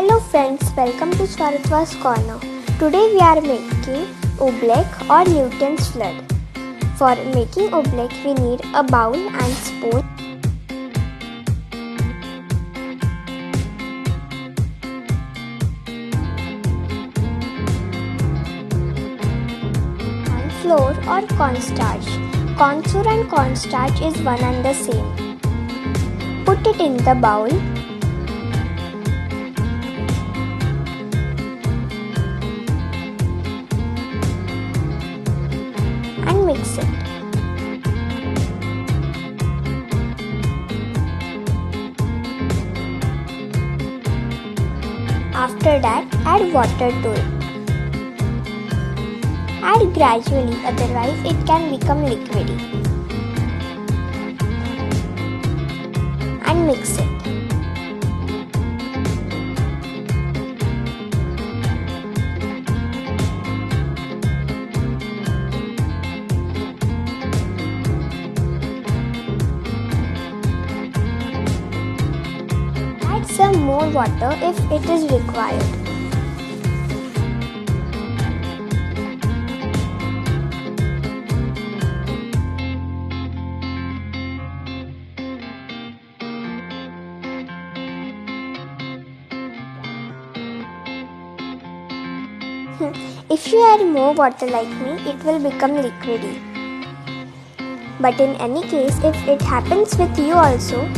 Hello friends, welcome to Swaratva's Corner. Today we are making Oobleck or Newton's flood. For making Oobleck we need a bowl and spoon, flour or cornstarch. Cornflour and cornstarch is one and the same. Put it in the bowl. And mix it. After that, add water to it. Add gradually, otherwise it can become liquidy. And mix it. Add some more water if it is required. If you add more water like me, it will become liquidy. But in any case, if it happens with you also,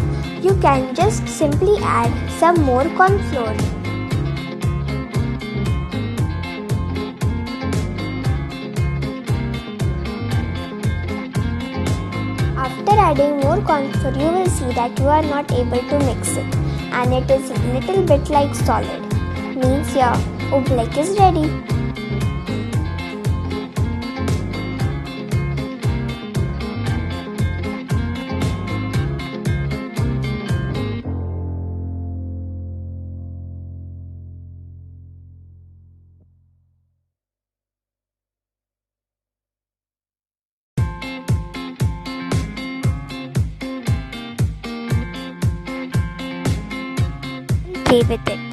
you can just simply add some more corn flour. After adding more corn flour, you will see that you are not able to mix it and it is a little bit like solid. Means your Oobleck is ready. Play with it.